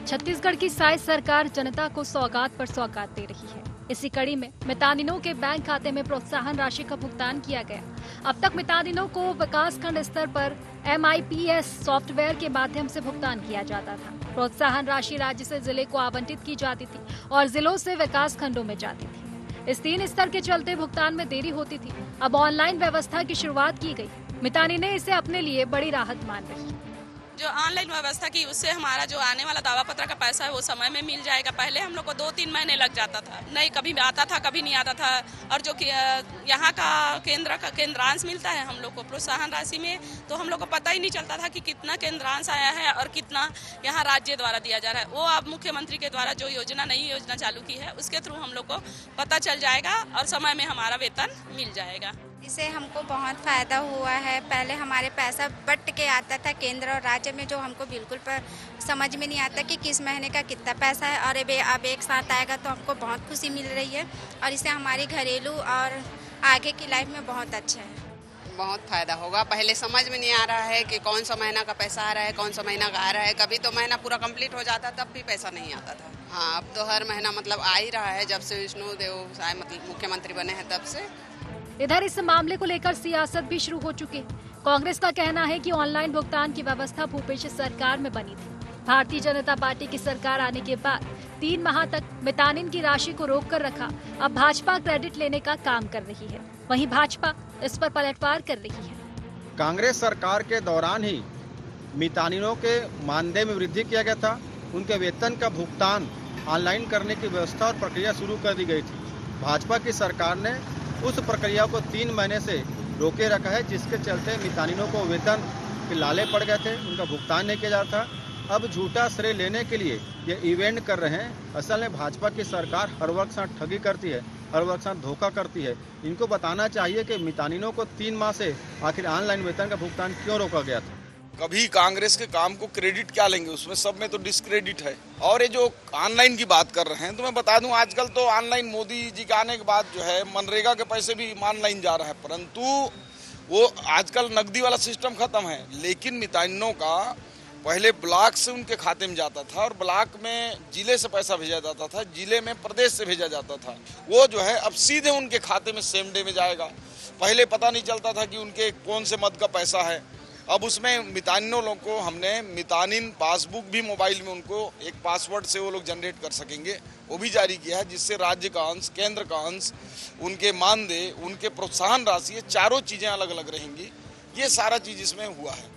छत्तीसगढ़ की साय सरकार जनता को सौगात पर सौगात दे रही है। इसी कड़ी में मितानिनों के बैंक खाते में प्रोत्साहन राशि का भुगतान किया गया। अब तक मितानिनों को विकासखंड स्तर पर MIPS सॉफ्टवेयर के माध्यम से भुगतान किया जाता था। प्रोत्साहन राशि राज्य से जिले को आवंटित की जाती थी और जिलों से विकास खंडों में जाती थी। इस 3 स्तर के चलते भुगतान में देरी होती थी। अब ऑनलाइन व्यवस्था की शुरुआत की गई। मितानी ने इसे अपने लिए बड़ी राहत मान रही। जो ऑनलाइन व्यवस्था की उससे हमारा जो आने वाला दावा पत्र का पैसा है वो समय में मिल जाएगा। पहले हम लोग को 2-3 महीने लग जाता था, नहीं कभी आता था कभी नहीं आता था। और जो यहाँ का केंद्रांश मिलता है हम लोग को प्रोत्साहन राशि में, तो हम लोग को पता ही नहीं चलता था कि कितना केंद्रांश आया है और कितना यहाँ राज्य द्वारा दिया जा रहा है। वो अब मुख्यमंत्री के द्वारा जो नई योजना चालू की है उसके थ्रू हम लोग को पता चल जाएगा और समय में हमारा वेतन मिल जाएगा। इससे हमको बहुत फ़ायदा हुआ है। पहले हमारे पैसा बट के आता था केंद्र और राज्य में, जो हमको बिल्कुल पर समझ में नहीं आता कि किस महीने का कितना पैसा है, और अब एक साथ आएगा तो हमको बहुत खुशी मिल रही है और इससे हमारी घरेलू और आगे की लाइफ में बहुत अच्छा है। बहुत फ़ायदा होगा। पहले समझ में नहीं आ रहा है कि कौन सा महीना का पैसा आ रहा है, कौन सा महीना का आ रहा है। कभी तो महीना पूरा कंप्लीट हो जाता तब भी पैसा नहीं आता था। हाँ, अब तो हर महीना मतलब आ ही रहा है। जब से विष्णुदेव साय मतलब मुख्यमंत्री बने हैं तब से। इधर इस मामले को लेकर सियासत भी शुरू हो चुकी है। कांग्रेस का कहना है कि ऑनलाइन भुगतान की व्यवस्था भूपेश सरकार में बनी थी। भारतीय जनता पार्टी की सरकार आने के बाद 3 माह तक मितानिन की राशि को रोक कर रखा। अब भाजपा क्रेडिट लेने का काम कर रही है। वहीं भाजपा इस पर पलटवार कर रही है। कांग्रेस सरकार के दौरान ही मितानिनों के मानदेय में वृद्धि किया गया था। उनके वेतन का भुगतान ऑनलाइन करने की व्यवस्था और प्रक्रिया शुरू कर दी गई थी। भाजपा की सरकार ने उस प्रक्रिया को 3 महीने से रोके रखा है, जिसके चलते मितानिनों को वेतन के लाले पड़ गए थे, उनका भुगतान नहीं किया जाता। अब झूठा श्रेय लेने के लिए ये इवेंट कर रहे हैं। असल में भाजपा की सरकार हर वक्त साथ ठगी करती है, हर वक्त साथ धोखा करती है। इनको बताना चाहिए कि मितानिनों को 3 माह से आखिर ऑनलाइन वेतन का भुगतान क्यों रोका गया था। कभी कांग्रेस के काम को क्रेडिट क्या लेंगे, उसमें सब में तो डिस्क्रेडिट है। और ये जो ऑनलाइन की बात कर रहे हैं तो मैं बता दूं, आजकल तो ऑनलाइन मोदी जी के आने के बाद जो है मनरेगा के पैसे भी ऑनलाइन जा रहा है, परंतु वो आजकल नकदी वाला सिस्टम खत्म है। लेकिन मितानिनों का पहले ब्लॉक से उनके खाते में जाता था और ब्लॉक में जिले से पैसा भेजा जाता था, जिले में प्रदेश से भेजा जाता था। वो जो है अब सीधे उनके खाते में सेम डे में जाएगा। पहले पता नहीं चलता था कि उनके कौन से मद का पैसा है। अब उसमें मितानिनों लोगों को हमने मितानिन पासबुक भी मोबाइल में उनको एक पासवर्ड से वो लोग जनरेट कर सकेंगे, वो भी जारी किया है, जिससे राज्य का अंश, केंद्र का अंश, उनके मानदेय, उनके प्रोत्साहन राशि, ये चारों चीजें अलग अलग रहेंगी। ये सारा चीज इसमें हुआ है।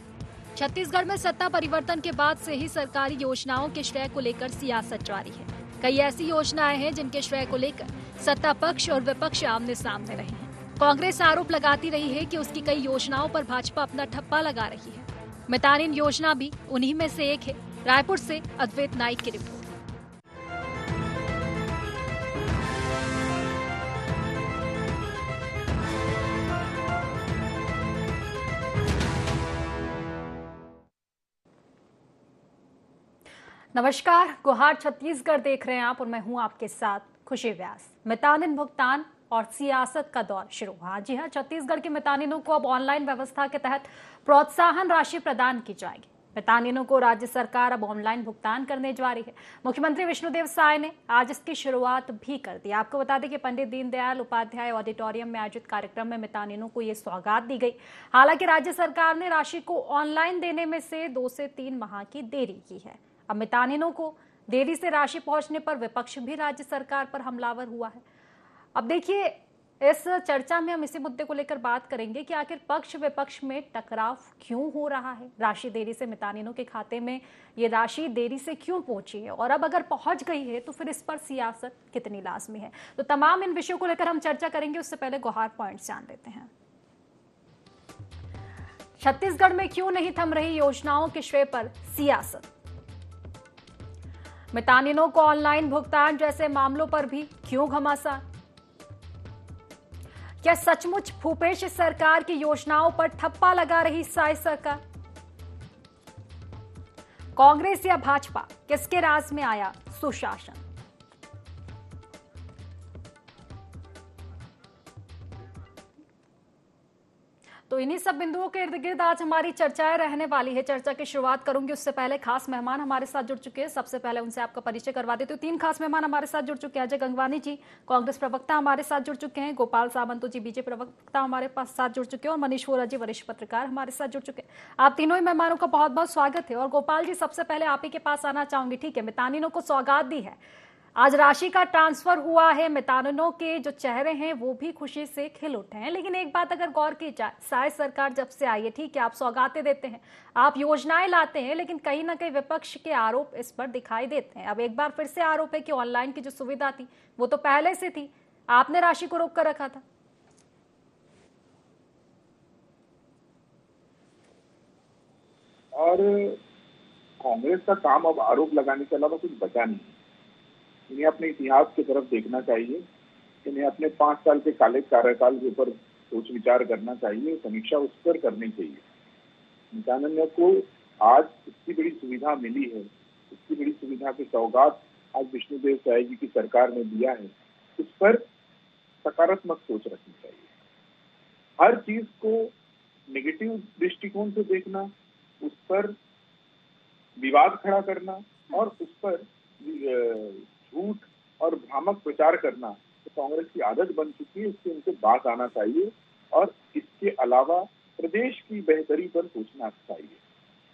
छत्तीसगढ़ में सत्ता परिवर्तन के बाद से ही सरकारी योजनाओं के श्रेय को लेकर सियासत जारी है। कई ऐसी योजनाएं हैं जिनके श्रेय को लेकर सत्ता पक्ष और विपक्ष आमने सामने रहे हैं। कांग्रेस आरोप लगाती रही है कि उसकी कई योजनाओं पर भाजपा अपना ठप्पा लगा रही है। मितानिन योजना भी उन्हीं में से एक है। रायपुर से अद्वैत नाइक की रिपोर्ट। नमस्कार, गुहार छत्तीसगढ़ देख रहे हैं आप और मैं हूं आपके साथ खुशी व्यास। मितानिन भुगतान और सियासत का दौर शुरू हुआ। जी हां, छत्तीसगढ़ के मितानिनों को अब ऑनलाइन व्यवस्था के तहत प्रोत्साहन राशि प्रदान की जाएगी। मितानिनों को राज्य सरकार अब ऑनलाइन भुगतान करने जा रही है। मुख्यमंत्री विष्णुदेव साय ने आज इसकी शुरुआत भी कर दी। आपको बता दें कि पंडित दीनदयाल उपाध्याय ऑडिटोरियम में आयोजित कार्यक्रम में मितानिनों को ये सौगात दी गई। हालांकि राज्य सरकार ने राशि को ऑनलाइन देने में से 2 से 3 माह की देरी की है। अब मितानिनों को देरी से राशि पहुंचने पर विपक्ष भी राज्य सरकार पर हमलावर हुआ है। अब देखिए, इस चर्चा में हम इसी मुद्दे को लेकर बात करेंगे कि आखिर पक्ष विपक्ष में टकराव क्यों हो रहा है। राशि देरी से मितानिनों के खाते में ये राशि देरी से क्यों पहुंची है, और अब अगर पहुंच गई है तो फिर इस पर सियासत कितनी लाजमी है। तो तमाम इन विषयों को लेकर हम चर्चा करेंगे। उससे पहले गुहार पॉइंट्स जान लेते हैं। छत्तीसगढ़ में क्यों नहीं थम रही योजनाओं के श्रेय पर सियासत। मितानिनों को ऑनलाइन भुगतान जैसे मामलों पर भी क्यों घमासान। क्या सचमुच भूपेश सरकार की योजनाओं पर ठप्पा लगा रही साय सरकार। कांग्रेस या भाजपा, किसके राज में आया सुशासन। तो इन्हीं सब बिंदुओं के इर्द गिर्द आज हमारी चर्चाएं रहने वाली है। चर्चा की शुरुआत करूंगी, उससे पहले खास मेहमान हमारे साथ जुड़ चुके हैं। सबसे पहले उनसे आपका परिचय करवा देती हूँ। 3 खास मेहमान हमारे साथ जुड़ चुके हैं। अजय गंगवानी जी, कांग्रेस प्रवक्ता हमारे साथ जुड़ चुके हैं। गोपाल सावंत जी, बीजेपी प्रवक्ता हमारे पास साथ जुड़ चुके हैं। और मनीष वोरा जी, वरिष्ठ पत्रकार हमारे साथ जुड़ चुके हैं। आप तीनों ही मेहमानों का बहुत बहुत स्वागत है। और गोपाल जी, सबसे पहले आप ही के पास आना चाहूंगी। ठीक है, मितानिनों को सौगात दी है, आज राशि का ट्रांसफर हुआ है, मितानिनों के जो चेहरे हैं वो भी खुशी से खिल उठे हैं। लेकिन एक बात अगर गौर की जाए, शायद सरकार जब से आई है, ठीक है, आप सौगातें देते हैं, आप योजनाएं लाते हैं, लेकिन कहीं ना कहीं विपक्ष के आरोप इस पर दिखाई देते हैं। अब एक बार फिर से आरोप है कि ऑनलाइन की जो सुविधा थी वो तो पहले से थी, आपने राशि को रोक कर रखा था। और कांग्रेस का काम अब आरोप लगाने के अलावा कुछ बचा नहीं। इन्हें अपने इतिहास की तरफ देखना चाहिए, इन्हें अपने 5 साल के काले कार्यकाल के ऊपर सोच विचार करना चाहिए, समीक्षा उस पर करनी चाहिए। मितानिनों को आज इतनी बड़ी सुविधा मिली है, इतनी बड़ी सुविधा की सौगात आज विष्णुदेव साय जी की सरकार ने दिया है, उस पर सकारात्मक सोच रखनी चाहिए। हर चीज को नेगेटिव दृष्टिकोण से देखना, उस पर विवाद खड़ा करना और उस पर झूठ और भ्रामक प्रचार करना तो कांग्रेस की आदत बन चुकी है। इससे उनको बात आना चाहिए और इसके अलावा प्रदेश की बेहतरी पर सोचना चाहिए।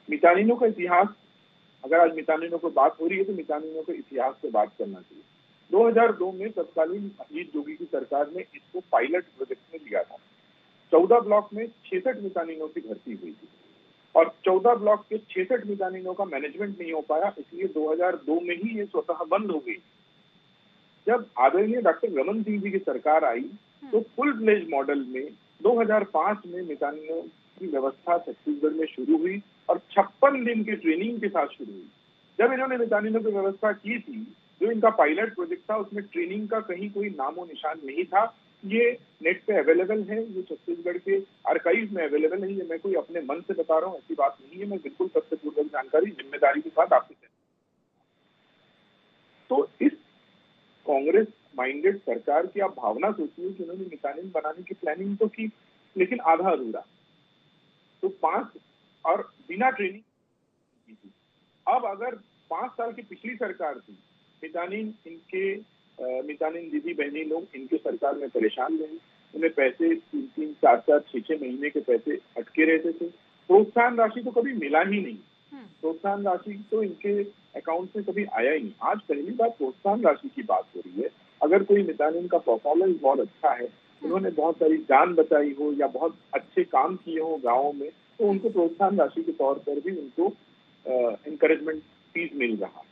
मितानिनों का इतिहास, अगर आज मितानिनों को बात हो रही है तो मितानिनों के इतिहास से बात करना चाहिए। 2002 में तत्कालीन अजीत जोगी की सरकार ने इसको पायलट प्रोजेक्ट में लिया था। 14 ब्लॉक में 66 मितानिनों की भर्ती हुई थी और 14 ब्लॉक के 66 मितानिनों का मैनेजमेंट नहीं हो पाया, इसलिए 2002 में ही ये स्वतः बंद हो गई। जब आदरणीय डॉक्टर रमन सिंह जी की सरकार आई तो फुल फ्लेज मॉडल में 2005 में मितानिनों की व्यवस्था छत्तीसगढ़ में शुरू हुई और 56 दिन की ट्रेनिंग के साथ शुरू हुई। जब इन्होंने मितानिनों की व्यवस्था की थी, जो इनका पायलट प्रोजेक्ट था, उसमें ट्रेनिंग का कहीं कोई नामो निशान नहीं था। ये नेट पे अवेलेबल है, ये छत्तीसगढ़ के आर्काइव में अवेलेबल है। ये मैं कोई अपने मन से बता रहा हूँ, ऐसी बात नहीं है। मैं बिल्कुल तथ्यपूर्वक जानकारी जिम्मेदारी के साथ आपसे। तो इस कांग्रेस माइंडेड सरकार की आप भावना सोचिए कि उन्होंने मितानिन बनाने की प्लानिंग तो की, लेकिन आधा अधूरा। तो 5 और बिना ट्रेनिंग की थी। अब अगर 5 साल की पिछली सरकार थी, मितानिन दीदी बहनी लोग इनके सरकार में परेशान रहे, उन्हें पैसे 3-3, 4-4, 6-6 महीने के पैसे अटके रहते थे। प्रोत्साहन राशि तो कभी मिला ही नहीं, प्रोत्साहन राशि तो इनके अकाउंट में कभी आया ही नहीं। आज पहली बार प्रोत्साहन राशि की बात हो रही है। अगर कोई मितानिन का परफॉर्मेंस बहुत अच्छा है, उन्होंने बहुत सारी जान बचाई हो या बहुत अच्छे काम किए हो गाँव में, तो उनको प्रोत्साहन राशि के तौर पर भी उनको एनकरेजमेंट फीस मिल रहा।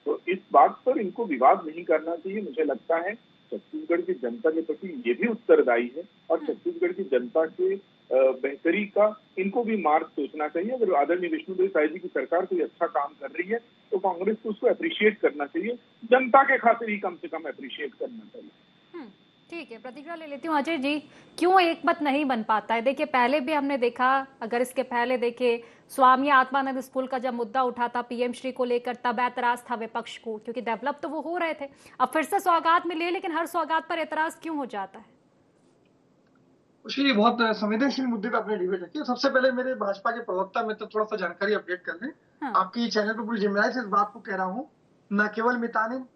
तो इस बात पर इनको विवाद नहीं करना चाहिए। मुझे लगता है छत्तीसगढ़ की जनता के प्रति ये भी उत्तरदायी है और छत्तीसगढ़ की जनता के बेहतरी का इनको भी मार्ग सोचना चाहिए। अगर आदरणीय विष्णुदेव साय जी की सरकार कोई अच्छा काम कर रही है तो कांग्रेस को उसको अप्रिशिएट करना चाहिए, जनता के खातिर ही कम से कम अप्रिशिएट करना चाहिए। ठीक है, प्रतिक्रिया ले लेती हूँ। अजय जी, क्यों एक मत नहीं बन पाता है? देखिए, पहले भी हमने देखा, अगर इसके पहले देखे, स्वामी आत्मानंद स्कूल का जब मुद्दा उठा था पीएम श्री को लेकर, तब ऐतराज था विपक्ष को, क्योंकि डेवलप तो वो हो रहे थे। अब फिर से सौगात मिली है, लेकिन हर सौगात पर ऐतराज क्यों हो जाता है? उसके बहुत संवेदनशील मुद्दे पे आपने डिबेट रखी है। सबसे पहले मेरे भाजपा के प्रवक्ता में तो थोड़ा सा जानकारी अपडेट कर लें। हाँ। आपकी चैनल पर पूरी जिम्मेदारी से इस बात को कह रहा हूँ, न केवल मितानिन,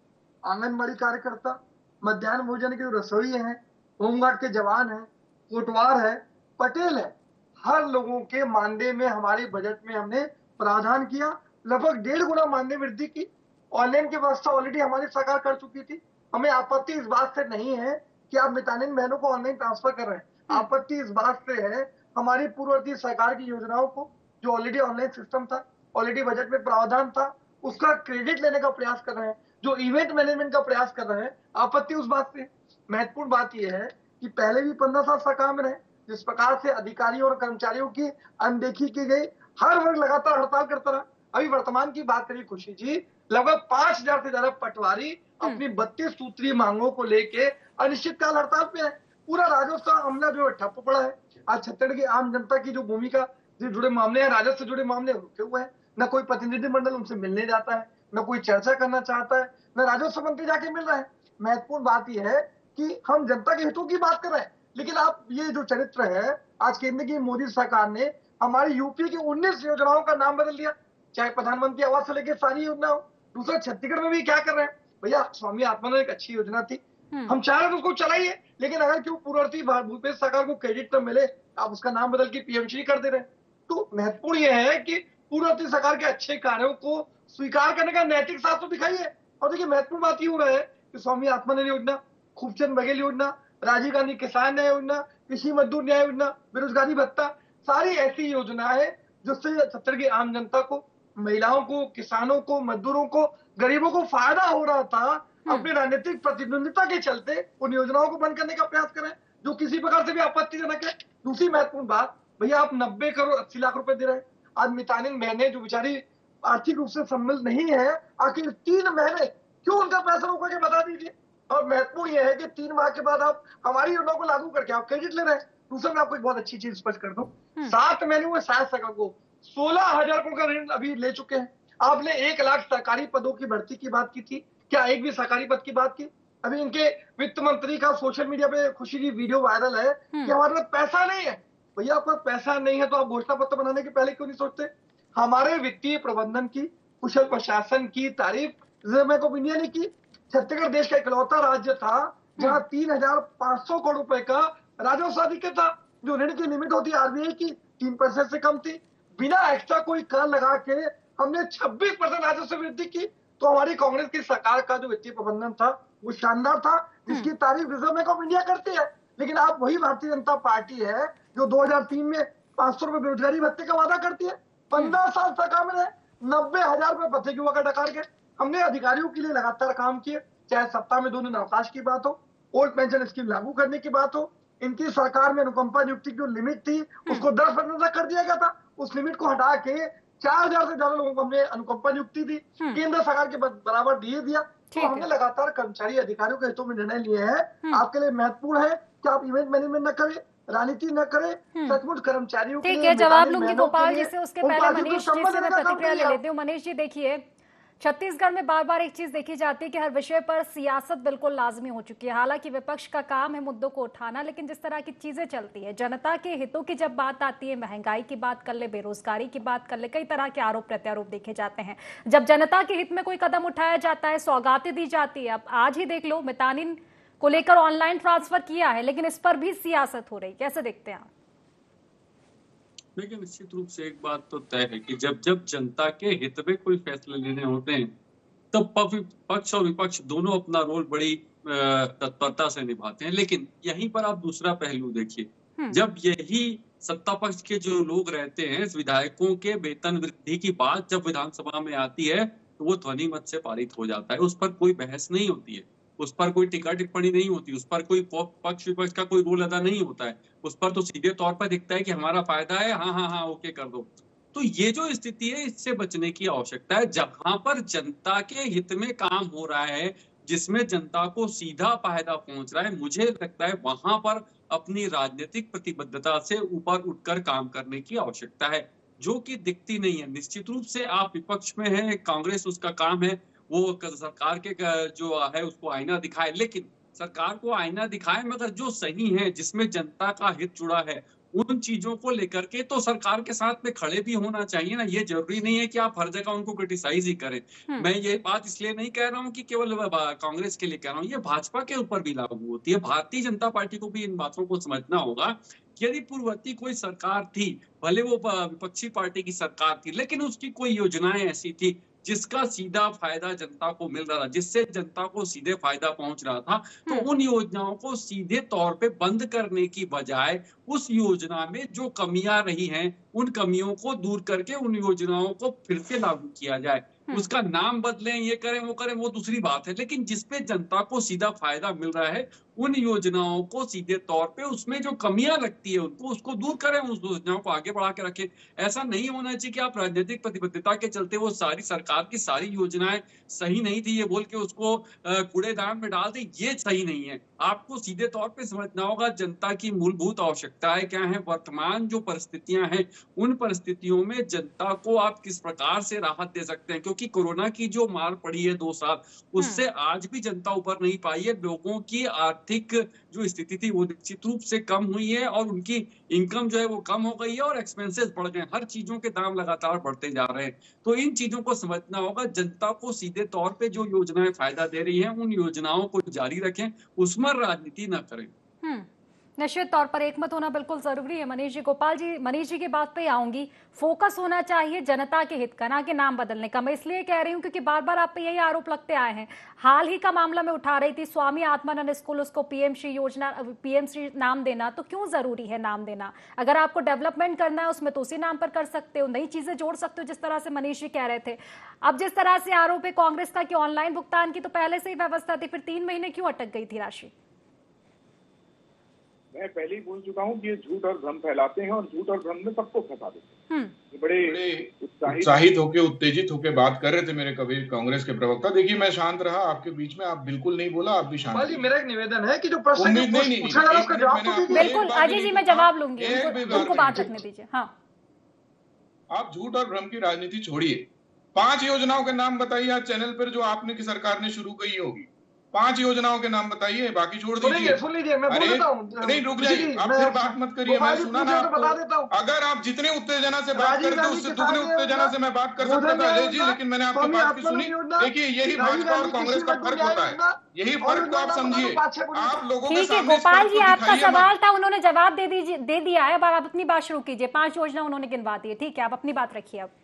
आंगनबाड़ी कार्यकर्ता, मध्याह्न भोजन के जो रसोई हैं, होमगार्ड के जवान हैं, कोटवार है, पटेल है, हर लोगों के मानदेय में हमारे बजट में हमने प्रावधान किया। लगभग 1.5 गुना मानदेय वृद्धि की। ऑनलाइन की व्यवस्था ऑलरेडी हमारी सरकार कर चुकी थी। हमें आपत्ति इस बात से नहीं है कि आप मितानिन बहनों को ऑनलाइन ट्रांसफर कर रहे हैं। आपत्ति इस बात से है हमारी पूर्ववर्ती सरकार की योजनाओं को, जो ऑलरेडी ऑनलाइन सिस्टम था, ऑलरेडी बजट में प्रावधान था, उसका क्रेडिट लेने का प्रयास कर रहे हैं, जो इवेंट मैनेजमेंट का प्रयास कर रहे हैं। आपत्ति उस बात से। महत्वपूर्ण बात यह है कि पहले भी 15 साल सरकार में रहे, जिस प्रकार से अधिकारियों और कर्मचारियों की अनदेखी की गई, हर वर्ग लगातार हड़ताल करता रहा। अभी वर्तमान की बात करिए खुशी जी, लगभग 5000 से ज्यादा पटवारी अपनी 32 सूत्रीय मांगों को लेके अनिश्चितकाल हड़ताल पे है। पूरा राजस्व अमला जो ठप्प पड़ा है। आज छत्तीसगढ़ की आम जनता की जो भूमिका से जुड़े मामले हैं, राजस्व से जुड़े मामले रुके हुए हैं। न कोई प्रतिनिधिमंडल उनसे मिलने जाता है, न कोई चर्चा करना चाहता है, न राजस्व मंत्री जाके मिल रहे हैं। महत्वपूर्ण बात यह है कि हम जनता के हितों की बात कर रहे हैं, लेकिन आप ये जो चरित्र है आज केंद्र की मोदी सरकार ने हमारी यूपी की 19 योजनाओं का नाम बदल दिया, चाहे प्रधानमंत्री आवास से लेकर सारी योजना हो। दूसरा छत्तीसगढ़ में भी क्या कर रहे हैं भैया, स्वामी आत्मानंद एक अच्छी योजना थी, हम चाह रहे थे उसको चलाइए, लेकिन अगर क्यों पूर्ववर्ती भूपेश सरकार को क्रेडिट न मिले, आप उसका नाम बदल के पीएमश्री कर दे रहे हैं। तो महत्वपूर्ण यह है कि पूर्ववर्ती सरकार के अच्छे कार्यों को स्वीकार करने का नैतिक साथ तो दिखाइए। और देखिए महत्वपूर्ण बात ये हो रहा है कि स्वामी आत्मानंद योजना, खूबचंद बघेल योजना, राजीव गांधी किसान न्याय योजना, कृषि मजदूर न्याय योजना, बेरोजगारी भत्ता, सारी ऐसी योजनाएं जिससे छत्तीसगढ़ की आम जनता को, महिलाओं को, किसानों को, मजदूरों को, गरीबों को फायदा हो रहा था। अपनी राजनीतिक प्रतिद्वंदिता के चलते उन योजनाओं को बंद करने का प्रयास करें, जो किसी प्रकार से भी आपत्तिजनक है। दूसरी महत्वपूर्ण बात, भैया आप 90 करोड़ 80 लाख रुपए दे रहे हैं। आज मितानिन बहनें जो बेचारी आर्थिक रूप से सम्मिलित नहीं है, आखिर 3 महीने क्यों उनका पैसा रोका के बता दीजिए। और महत्वपूर्ण यह है कि 3 माह के बाद आप हमारी योजनाओं को लागू करके आप क्रेडिट ले रहे हैं। दूसरा मैं आपको एक बहुत अच्छी चीज स्पष्ट कर दूं, 7 महीने में शायद सरकार को 16,000 करोड़ का ऋण अभी ले चुके हैं। आपने 1 लाख सरकारी पदों की भर्ती की बात की थी, क्या एक भी सरकारी पद की बात की? अभी इनके वित्त मंत्री का सोशल मीडिया पे खुशी की वीडियो वायरल है कि हमारे पास पैसा नहीं है। भैया आपके पास पैसा नहीं है तो आप घोषणा पत्र बनाने के पहले क्यों नहीं सोचते? हमारे वित्तीय प्रबंधन की, कुशल प्रशासन की तारीफ रिजर्व बैंक ऑफ इंडिया ने की। छत्तीसगढ़ देश का इकलौता राज्य था जहां 3,500 करोड़ रुपए का राजस्व अधिक था, जो ऋण की लिमिट होती है आरबीआई की 3% से कम थी। बिना एक्स्ट्रा कोई कर लगा के हमने 26% राजस्व वृद्धि की। तो हमारी कांग्रेस की सरकार का जो वित्तीय प्रबंधन था वो शानदार था, जिसकी तारीफ रिजर्व बैंक ऑफ इंडिया करती है। लेकिन आप वही भारतीय जनता पार्टी है जो 2003 में 500 रुपए बेरोजगारी भत्ते का वादा करती है। 15 साल सरकार में 90,000 रुपए भत्ते की वक्त डकार के हमने अधिकारियों के लिए लगातार काम किए, चाहे सप्ताह में 2 दिन अवकाश की बात हो, ओल्ड पेंशन स्कीम लागू करने की बात हो। इनकी सरकार में अनुकंपा नियुक्ति की जो लिमिट थी उसको 10% तक कर दिया गया था। उस लिमिट को हटा के 4,000 से ज्यादा लोगों को हमने अनुकंपा नियुक्ति दी, केंद्र सरकार के बराबर दिए दिया। तो हमने लगातार कर्मचारी अधिकारियों के हितों में निर्णय लिए हैं। आपके लिए महत्वपूर्ण है कि आप इवेंट मैनेजमेंट न करें, राजनीति न करें, सचमुच कर्मचारियों के लिए। ठीक है, जवाब लूंगी गोपाल जी से, उसके पहले मनीष जी से मैं प्रतिक्रिया ले लेती हूँ। मनीष जी देखिए, छत्तीसगढ़ में बार बार एक चीज देखी जाती है कि हर विषय पर सियासत बिल्कुल लाजमी हो चुकी है। हालांकि विपक्ष का काम है मुद्दों को उठाना, लेकिन जिस तरह की चीजें चलती है, जनता के हितों की जब बात आती है, महंगाई की बात कर ले, बेरोजगारी की बात कर ले, कई तरह के आरोप प्रत्यारोप देखे जाते हैं। जब जनता के हित में कोई कदम उठाया जाता है, सौगातें दी जाती है। अब आज ही देख लो, मितानिन को लेकर ऑनलाइन ट्रांसफर किया है, लेकिन इस पर भी सियासत हो रही, कैसे देखते हैं आप? देखिए, निश्चित रूप से एक बात तो तय है कि जब जब जनता के हित में कोई फैसले लेने होते हैं तब पक्ष और विपक्ष दोनों अपना रोल बड़ी तत्परता से निभाते हैं। लेकिन यहीं पर आप दूसरा पहलू देखिए, जब यही सत्ता पक्ष के जो लोग रहते हैं, विधायकों के वेतन वृद्धि की बात जब विधानसभा में आती है तो वो ध्वनि मत से पारित हो जाता है। उस पर कोई बहस नहीं होती है, उस पर कोई टीका टिप्पणी नहीं होती, उस पर कोई पक्ष विपक्ष का कोई रोल अदा नहीं होता है। उस पर तो सीधे तौर पर दिखता है कि हमारा फायदा है, हाँ हाँ हाँ ओके कर दो। तो ये जो स्थिति है, इससे बचने की आवश्यकता है। जहां पर जनता के हित में काम हो रहा है, जिसमें जनता को सीधा फायदा पहुंच रहा है, मुझे लगता है वहां पर अपनी राजनीतिक प्रतिबद्धता से ऊपर उठकर काम करने की आवश्यकता है, जो कि दिखती नहीं है। निश्चित रूप से आप विपक्ष में है, कांग्रेस, उसका काम है वो सरकार के जो है उसको आईना दिखाए, लेकिन सरकार को आईना दिखाए मगर जो सही है, जिसमें जनता का हित जुड़ा है, उन चीजों को लेकर के तो सरकार के साथ में खड़े भी होना चाहिए ना। ये जरूरी नहीं है कि आप हर जगह उनको क्रिटिसाइज ही करें। मैं ये बात इसलिए नहीं कह रहा हूँ कि केवल कांग्रेस के लिए कह रहा हूँ, ये भाजपा के ऊपर भी लागू होती है। भारतीय जनता पार्टी को भी इन बातों को समझना होगा कि यदि पूर्ववर्ती कोई सरकार थी, भले वो विपक्षी पार्टी की सरकार थी, लेकिन उसकी कोई योजनाएं ऐसी थी जिसका सीधा फायदा जनता को मिल रहा था, जिससे जनता को सीधे फायदा पहुंच रहा था, तो उन योजनाओं को सीधे तौर पे बंद करने की बजाय उस योजना में जो कमियां रही हैं, उन कमियों को दूर करके उन योजनाओं को फिर से लागू किया जाए। उसका नाम बदलें, ये करें वो दूसरी बात है, लेकिन जिसपे जनता को सीधा फायदा मिल रहा है, उन योजनाओं को सीधे तौर पे उसमें जो कमियां लगती है उसको दूर करें, उस योजनाओं को आगे बढ़ा के रखें। ऐसा नहीं होना चाहिए कि आप राजनीतिक प्रतिबद्धता के चलते वो सारी सरकार की सारी योजनाएं सही नहीं थी ये बोल के उसको कूड़ेदान में डाल दें। ये सही नहीं है। आपको सीधे तौर पे समझना होगा जनता की मूलभूत आवश्यकताएं क्या है, वर्तमान जो परिस्थितियां हैं, उन परिस्थितियों में जनता को आप किस प्रकार से राहत दे सकते हैं। क्योंकि कोरोना की जो मार पड़ी है 2 साल, उससे आज भी जनता ऊपर नहीं पाई है। लोगों की आर्थिक जो स्थिति थी वो निश्चित रूप से कम हुई है और उनकी इनकम जो है वो कम हो गई है और एक्सपेंसेस बढ़ गए हैं। हर चीजों के दाम लगातार बढ़ते जा रहे हैं। तो इन चीजों को समझना होगा। जनता को सीधे तौर पे जो योजनाएं फायदा दे रही हैं उन योजनाओं को जारी रखें, उसमें राजनीति न करें। निश्चित तौर पर एकमत होना बिल्कुल जरूरी है। मनीष जी, गोपाल जी, मनीष जी की बात पे आऊंगी। फोकस होना चाहिए जनता के हित का, ना कि नाम बदलने का। मैं इसलिए कह रही हूं क्योंकि बार बार आप पे यही आरोप लगते आए हैं। हाल ही का मामला मैं उठा रही थी, स्वामी आत्मानंद स्कूल, उसको पीएमश्री योजना, पीएमश्री नाम देना तो क्यों जरूरी है नाम देना? अगर आपको डेवलपमेंट करना है उसमें तो उसी नाम पर कर सकते हो, नई चीजें जोड़ सकते हो, जिस तरह से मनीष जी कह रहे थे। अब जिस तरह से आरोप है कांग्रेस का कि ऑनलाइन भुगतान की तो पहले से ही व्यवस्था थी, फिर 3 महीने क्यों अटक गई थी राशि? मैं पहले ही बोल चुका हूँ कि ये झूठ और भ्रम फैलाते हैं और झूठ और भ्रम में सबको फंसा देते हैं। ये बड़े उत्साहित होके, उत्तेजित होके बात कर रहे थे मेरे कभी कांग्रेस के प्रवक्ता। देखिए, मैं शांत रहा आपके बीच में, आप बिल्कुल नहीं बोला, आप भी शांत। मेरा एक निवेदन है कि जो प्रश्न बिल्कुल अजय जी, मैं जवाब लूंगी, उनको बात रखने दीजिए। हाँ, आप झूठ और भ्रम की राजनीति छोड़िए। 5 योजनाओं के नाम बताइए आज चैनल पर जो आपने की सरकार ने शुरू की होगी। 5 योजनाओं के नाम बताइए, बाकी छोड़ दीजिए। सुन लीजिए, मैं बोल देता हूं। नहीं, रुक जाइए, आप फिर बात मत करिए। मैं सुना ना आपको। अगर आप जितने उत्तेजना से बात करते हो उससे दुगने उत्तेजना से मैं बात कर सकता था अजय जी, लेकिन मैंने आपकी बात की सुनी। देखिए, यही भाजपा और कांग्रेस का फर्क होता है। यही फर्क को आप समझिए। आप लोगों के सामने गोपाल जी, आपका सवाल था, उन्होंने जवाब दे दिया है। अब आप अपनी बात शुरू कीजिए। 5 योजना उन्होंने गिनवा दी है, ठीक है, आप अपनी बात रखिए। अब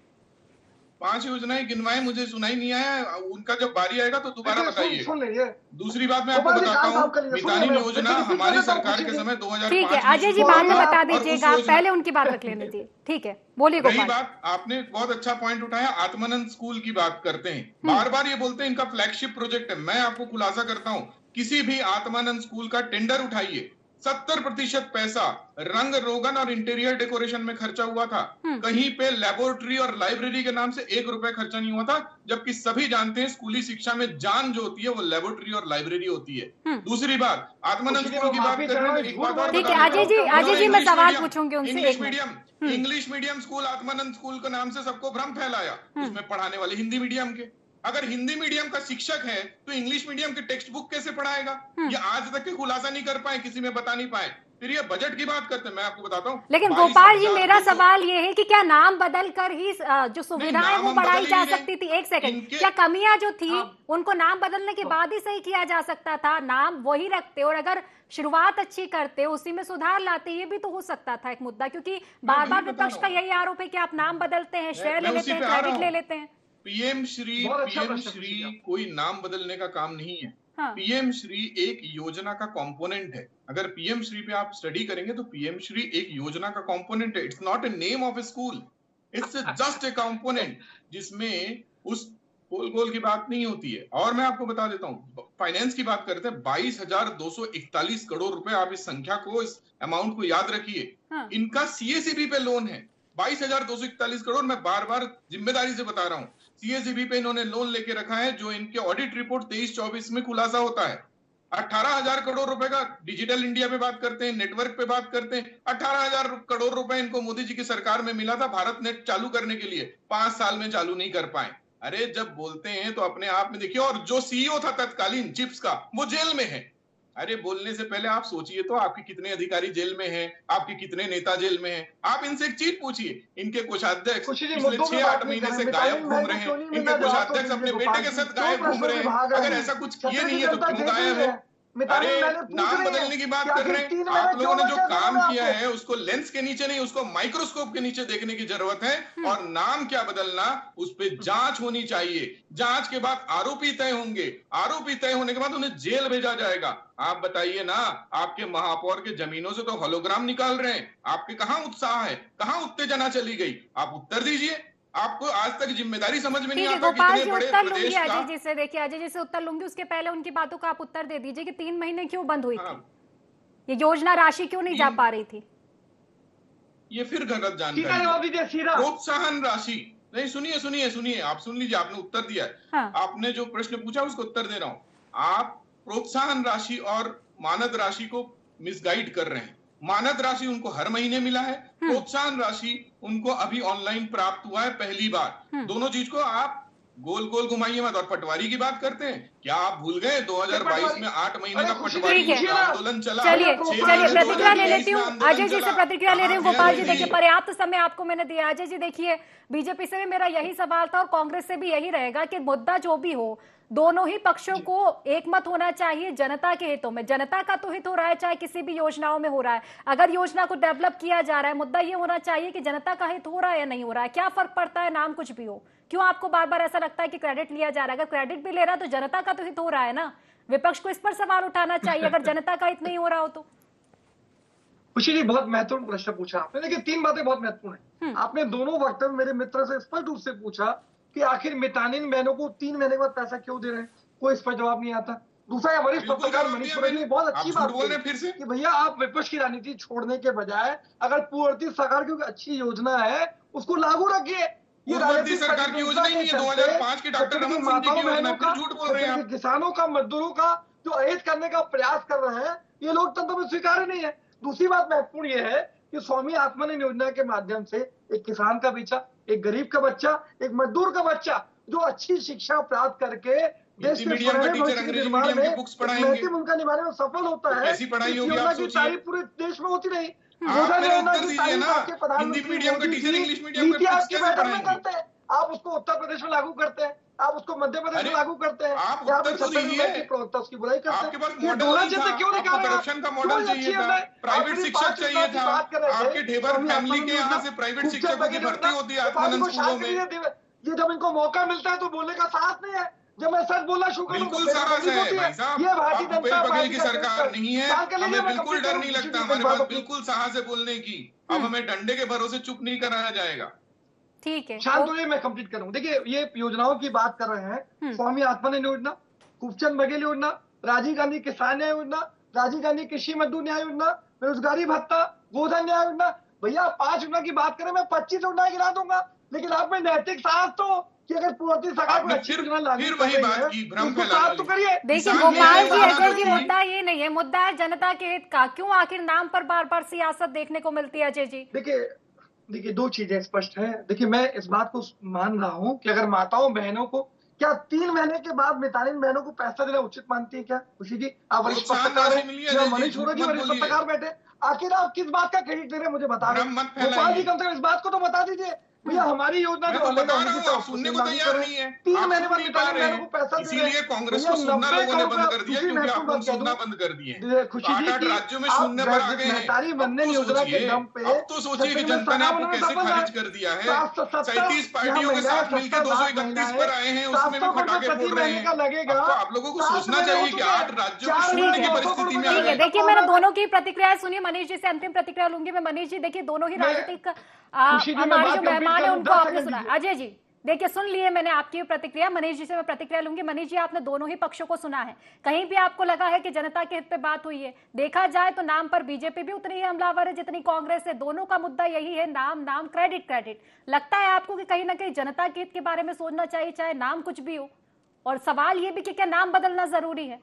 5 योजनाएं गिनवाएं, मुझे सुनाई नहीं आया। उनका जब बारी आएगा तो दोबारा बताइए। दूसरी बात मैं आपको बताता हूँ, मितानिन योजना हमारी सरकार के समय 2005। ठीक है अजय जी, बाद में बता दीजिएगा, आप पहले उनकी बात रख लेने दीजिए। ठीक है, बोलिए गोपाल। रही बात, आपने बहुत अच्छा पॉइंट उठाया, आत्मानंद स्कूल की बात करते हैं। बार बार ये बोलते हैं इनका फ्लैगशिप प्रोजेक्ट है। मैं आपको खुलासा करता हूँ, किसी भी आत्मानंद स्कूल का टेंडर उठाइए, 70% पैसा रंग रोगन और इंटीरियर डेकोरेशन में खर्चा हुआ था। कहीं पे लेबोरेटरी और लाइब्रेरी के नाम से 1 रुपए खर्चा नहीं हुआ था, जबकि सभी जानते हैं स्कूली शिक्षा में जान जो होती है वो लेबोरेटरी और लाइब्रेरी होती है। दूसरी बात, आत्मानंद स्कूल की बात कर रहे हैं, एक बात और ठीक है अजय जी, मैं सवाल पूछूंगी उनसे। English medium school, Atmanand school के नाम से सबको भ्रम फैलाया। उसमें पढ़ाने वाले हिंदी मीडियम के, अगर हिंदी मीडियम का शिक्षक है तो इंग्लिश मीडियम के टेक्स्ट बुक कैसे पढ़ाएगा? ये आज तक के खुलासा नहीं कर पाए, किसी में बता नहीं पाए। फिर ये बजट की बात करते हैं, मैं आपको बताता हूँ। लेकिन गोपाल जी, मेरा सवाल ये है कि क्या नाम बदल कर ही जो सुविधाएं वो बढ़ाई जा सकती थी? एक सेकंड, क्या कमियां जो थी उनको नाम बदलने के बाद ही सही किया जा सकता था? नाम वही रखते और अगर शुरुआत अच्छी करते, उसी में सुधार लाते, ये भी तो हो सकता था एक मुद्दा। क्योंकि बार बार विपक्ष का यही आरोप है कि आप नाम बदलते हैं, शेयर ले लेते हैं, क्रेडिट ले लेते हैं। पीएम श्री कोई नाम बदलने का काम नहीं है। पीएम श्री एक योजना का कंपोनेंट है। अगर पीएम श्री पे आप स्टडी करेंगे तो पीएम श्री एक योजना का कंपोनेंट है। It's not a name of A school, it's just a component जिसमें उस गोल की बात नहीं होती है। और मैं आपको बता देता हूँ, फाइनेंस की बात करते हैं, 22,241 करोड़ रुपए। आप इस संख्या को, इस अमाउंट को याद रखिए। इनका सीएसीबी पे लोन है 22,241 करोड़। मैं बार बार जिम्मेदारी से बता रहा हूँ, सीएसीबी पे इन्होंने लोन लेके रखा है, जो इनके ऑडिट रिपोर्ट 23-24 में खुलासा होता है। 18,000 करोड़ रुपए का डिजिटल इंडिया पे बात करते हैं, नेटवर्क पे बात करते हैं। 18,000 करोड़ रुपए इनको मोदी जी की सरकार में मिला था भारत नेट चालू करने के लिए, 5 साल में चालू नहीं कर पाए। अरे जब बोलते हैं तो अपने आप में देखिए। और जो सीईओ था तत्कालीन चिप्स का, वो जेल में है। अरे बोलने से पहले आप सोचिए तो, आपके कितने अधिकारी जेल में हैं, आपके कितने नेता जेल में हैं। आप इनसे एक चीज पूछिए, इनके कोषाध्यक्ष पिछले 6-8 महीने से गायब घूम रहे हैं। इनके कोषाध्यक्ष अपने बेटे के साथ गायब घूम रहे हैं। अगर ऐसा कुछ किए नहीं है तो क्यों गायब है? अरे नाम बदलने की बात कर रहे हैं। आप लोगों ने जो काम किया है उसको लेंस के नीचे नहीं, उसको माइक्रोस्कोप के नीचे देखने की जरूरत है। और नाम क्या बदलना, उस पर जांच होनी चाहिए। जांच के बाद आरोपी तय होंगे, आरोपी तय होने के बाद उन्हें जेल भेजा जाएगा। आप बताइए ना, आपके महापौर के जमीनों से तो होलोग्राम निकाल रहे हैं। आपके कहां उत्साह है, कहां उत्तेजना चली गई? आप उत्तर दीजिए। आपको आज तक जिम्मेदारी समझ में नहीं आता कितने बड़े प्रदेश का। अजय जी से देखिए, अजय जी से उत्तर लूंगी, उसके पहले उनकी बातों का आप उत्तर दे दीजिए कि 3 महीने क्यों बंद हुई थी? ये योजना राशि क्यों नहीं जा पा रही थी? ये फिर गलत जानकारी। प्रोत्साहन राशि नहीं, सुनिए, आप सुन लीजिए, आपने उत्तर दिया है। आपने जो प्रश्न पूछा उसको उत्तर दे रहा हूं। आप प्रोत्साहन राशि और मानद राशि को मिसगाइड कर रहे हैं। मानद राशि उनको हर महीने मिला है, प्रोत्साहन राशि उनको अभी ऑनलाइन प्राप्त हुआ है पहली बार। दोनों चीज को आप गोल गोल घुमाइए मत। और पटवारी की बात करते हैं, क्या आप भूल गए 2022 में 8 महीने का पटवारी आंदोलन चला। चलिए प्रतिक्रिया ले लेती हूँ, अजय जी से प्रतिक्रिया ले रही हूँ। गोपाल जी देखिए, पर्याप्त समय आपको मैंने दिया। अजय जी देखिए, बीजेपी से भी मेरा यही सवाल था और कांग्रेस से भी यही रहेगा कि मुद्दा जो भी हो, दोनों ही पक्षों को एक मत होना चाहिए जनता के हितों में। जनता का तो हित हो रहा है, चाहे किसी भी योजनाओं में हो रहा है। अगर योजना को डेवलप किया जा रहा है, मुद्दा ये होना चाहिए कि जनता का हित हो रहा है या नहीं हो रहा है। क्या फर्क पड़ता है नाम कुछ भी हो? क्यों आपको बार बार ऐसा लगता है कि क्रेडिट लिया जा रहा है? अगर क्रेडिट भी ले रहा है तो जनता का तो हित हो रहा है ना। विपक्ष को इस पर सवाल उठाना चाहिए अगर जनता का हित नहीं हो रहा हो तो। खुशी जी, बहुत महत्वपूर्ण प्रश्न पूछा आपने। देखिए, 3 बातें बहुत महत्वपूर्ण है। आपने दोनों वक्तव्य में मेरे मित्र से स्पष्ट रूप से पूछा कि आखिर मितानिन बहनों को 3 महीने के बाद पैसा क्यों दे रहे हैं, कोई इस पर जवाब नहीं आता। दूसरा, वरिष्ठ पत्रकार मनीष पुरी ने बहुत अच्छी बात की कि भैया आप विपक्ष की राजनीति छोड़ने के बजाय अगर पूर्ववर्ती सरकार की अच्छी योजना है उसको लागू रखिए। ये पूर्ववर्ती सरकार की योजना ही नहीं है, 2005 की डॉक्टर रमन सिंह की योजना है, फिर झूठ बोल रहे हैं। किसानों का, मजदूरों का जो अहित करने का प्रयास कर रहे हैं, ये लोकतंत्र में स्वीकार्य नहीं है। दूसरी बात महत्वपूर्ण ये है कि स्वामी आत्मानंद योजना के माध्यम से एक किसान का बच्चा, एक गरीब का बच्चा, एक मजदूर का बच्चा जो अच्छी शिक्षा प्राप्त करके देश के निर्माण में महत्वपूर्ण भूमिका निभाने में सफल होता है। ऐसी पढ़ाई होगी, योजना की तारीफ पूरे देश में होती नहीं। हिंदी मीडियम का टीचर इंग्लिश मीडियम नीति आपकी बैठक में करते हैं, आप उसको उत्तर प्रदेश में लागू करते हैं, आप उसको मध्य प्रदेश में लागू करते हैं, आप उत्तर तो दीजिए, उसकी बुराई करते हैं। आपके पास मॉडल क्यों निकाल रहे हैं? करप्शन का मॉडल चाहिए था, प्राइवेट शिक्षक चाहिए था। आपके ढेबर फैमिली के यहाँ से प्राइवेट शिक्षकों की भर्ती होती है आत्मानंद स्कूलों में। ये जब इनको मौका मिलता है तो बोलने का साहस नहीं है। जब मैं सच बोलना शुरू करूं बिल्कुल साहस है भाई साहब। ये भारतीय जनता पार्टी की सरकार नहीं है, हमें बिल्कुल डर नहीं लगता, हमारे पास बिल्कुल साहस है बोलने की। अब हमें डंडे के भरोसे चुप नहीं कराया जाएगा। ठीक है, शांत होइए, मैं कंप्लीट करूं। देखिए, ये योजनाओं की बात कर रहे हैं, स्वामी आत्मानंद योजना, खूबचंद बघेल योजना, राजीव गांधी किसान न्याय योजना, राजीव गांधी कृषि मजदूर न्याय योजना, बेरोजगारी भत्ता, गोधन न्याय योजना। भैया 5 योजना की बात करें, मैं 25 योजना गिरा दूंगा, लेकिन आप में नैतिक साहस तो कि अगर पूर्ववर्ती सरकार में अच्छी योजना लागू फिर वही बात की भ्रम फैलाना तो करिए। देखिए गोपाल जी, अजय जी, मुद्दा ये नहीं है, मुद्दा है जनता के हित का। क्यों आखिर नाम पर बार बार सियासत देखने को मिलती है? अजय जी देखिए 2 चीजें स्पष्ट है। देखिए, मैं इस बात को मान रहा हूँ कि अगर माताओं बहनों को क्या 3 महीने के बाद मितानिन बहनों को पैसा देना उचित मानती है क्या? खुशी जी, आप वरिष्ठ पत्रकार हैं, मनीष पुरी जी वरिष्ठ पत्रकार बैठे, आखिर आप किस बात का क्रेडिट दे रहे हैं मुझे बता रहे हैं? गोपाल जी कम से कम इस बात को तो बता दीजिए भैया, हमारी योजना जो अलग है, सुनने को तैयार नहीं है। 3 महीने बाद मितानिन बहनों को पैसा दे रहे हैं। इसीलिए कांग्रेस को सुनना लोगों ने बंद कर दिया, क्योंकि आप लोग सुनना बंद कर दिए। खुशी जी, 8 राज्यों में शून्य पर आ गए हैं। योजना के दम पे अब तो सोचिए कि जनता ने आपको कैसे खारिज कर दिया है। 37 पार्टियों के साथ मिलकर 231 पर आए हैं, उसमें भी फटाके फोड़ रहे हैं। आप लोगों को सोचना चाहिए कि 8 राज्यों में शून्य की परिस्थिति में आ गए। देखिए, मैंने दोनों की प्रतिक्रिया सुनिए। मनीष जी से अंतिम प्रतिक्रिया लूंगी मैं। मनीष जी देखिए, दोनों ही राजनीतिक हमारे जो मेहमान है उनको आपने सुना। अजय जी देखिए, सुन लिए मैंने आपकी प्रतिक्रिया। मनीष जी से मैं प्रतिक्रिया लूंगी। मनीष जी, आपने दोनों ही पक्षों को सुना है, कहीं भी आपको लगा है कि जनता के हित पे बात हुई है? देखा जाए तो नाम पर बीजेपी भी उतनी ही हमलावर है जितनी कांग्रेस है। दोनों का मुद्दा यही है, नाम नाम, क्रेडिट क्रेडिट। लगता है आपको कि कहीं ना कहीं जनता के हित के बारे में सोचना चाहिए, चाहे नाम कुछ भी हो? और सवाल ये भी कि क्या नाम बदलना जरूरी है?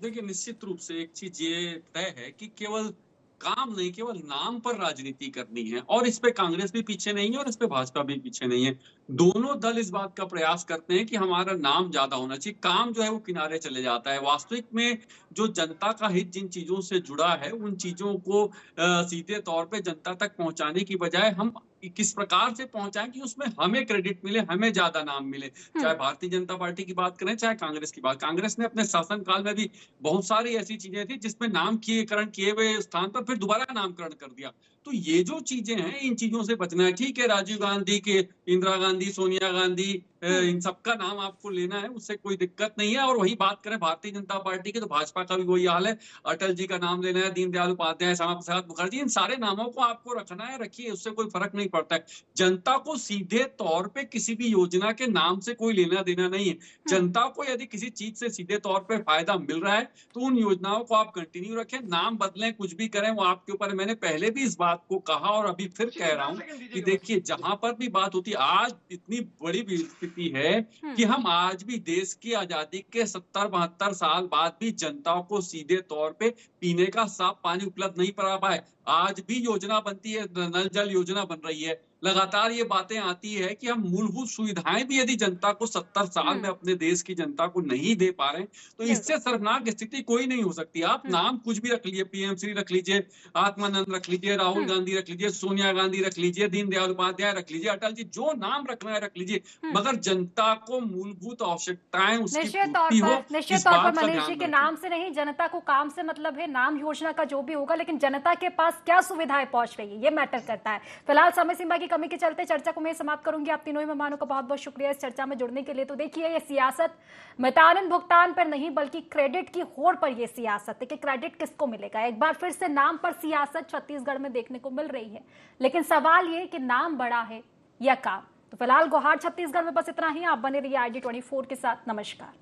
देखिए, निश्चित रूप से एक चीज ये तय है कि केवल काम नहीं, केवल नाम पर राजनीति करनी है, और इस पे कांग्रेस भी पीछे नहीं है और इस पे भाजपा भी पीछे नहीं है। दोनों दल इस बात का प्रयास करते हैं कि हमारा नाम ज्यादा होना चाहिए, काम जो है वो किनारे चले जाता है। वास्तविक में जो जनता का हित जिन चीजों से जुड़ा है, उन चीजों को सीधे तौर पे जनता तक पहुंचाने की बजाय हम किस प्रकार से पहुंचाएं कि उसमें हमें क्रेडिट मिले, हमें ज्यादा नाम मिले। चाहे भारतीय जनता पार्टी की बात करें, चाहे कांग्रेस की बात। कांग्रेस ने अपने शासनकाल में भी बहुत सारी ऐसी चीजें थी जिसमें नाम किए हुए स्थान पर फिर दोबारा नामकरण कर दिया। तो ये जो चीजें हैं, इन चीजों से बचना है। ठीक है, राजीव गांधी के, इंदिरा गांधी, सोनिया गांधी, इन सबका नाम आपको लेना है, उससे कोई दिक्कत नहीं है। और वही बात करें भारतीय जनता पार्टी की, तो भाजपा का भी वही हाल है। अटल जी का नाम लेना है, दीनदयाल उपाध्याय, श्यामा प्रसाद मुखर्जी, इन सारे नामों को आपको रखना है, रखिए, उससे कोई फर्क नहीं पड़ता है। जनता को सीधे तौर पे किसी भी योजना के नाम से कोई लेना देना नहीं है। जनता को यदि किसी चीज से सीधे तौर पे फायदा मिल रहा है तो उन योजनाओं को आप कंटिन्यू रखें। नाम बदलें, कुछ भी करें, वो आपके ऊपर। मैंने पहले भी इस बात को कहा और अभी फिर कह रहा हूं कि देखिए, जहां पर भी बात होती, आज इतनी बड़ी स्थिति है कि हम आज भी देश की आजादी के 70-72 साल बाद भी जनता को सीधे तौर पे पीने का साफ पानी उपलब्ध नहीं करा पाए। आज भी योजना बनती है, नल जल योजना बन रही है, लगातार ये बातें आती है कि हम मूलभूत सुविधाएं भी यदि जनता को 70 साल में अपने देश की जनता को नहीं दे पा रहे तो इससे शर्मनाक स्थिति कोई नहीं हो सकती। आप नाम कुछ भी रख लीजिए, पीएम श्री रख लीजिए, आत्मानंद रख लीजिए, राहुल गांधी रख लीजिए, सोनिया गांधी रख लीजिए, दीनदयाल उपाध्याय रख लीजिए, अटल जी, जो नाम रखना है रख लीजिए, मगर जनता को मूलभूत आवश्यकताएं उसकी पूर्ति हो, निश्चित तौर पर मनीष जी के नाम से नहीं, जनता को काम से मतलब है। नाम योजना का जो भी होगा, लेकिन जनता के पास क्या सुविधाएं पहुंच रही है ये मैटर करता है। फिलहाल समय सीमा की कमी के चलते चर्चा को मैं समाप्त करूंगी। आप तीनों ही मेहमानों का बहुत बहुत शुक्रिया इस चर्चा में जुड़ने के लिए। तो देखिए, ये सियासत मितानिन भुगतान पर नहीं बल्कि क्रेडिट की होड़ पर यह सियासत है कि क्रेडिट किसको मिलेगा। एक बार फिर से नाम पर सियासत छत्तीसगढ़ में देखने को मिल रही है, लेकिन सवाल ये कि नाम बड़ा है या काम। तो फिलहाल गुहार छत्तीसगढ़ में बस इतना ही। आप बने रहिए IG24 के साथ। नमस्कार।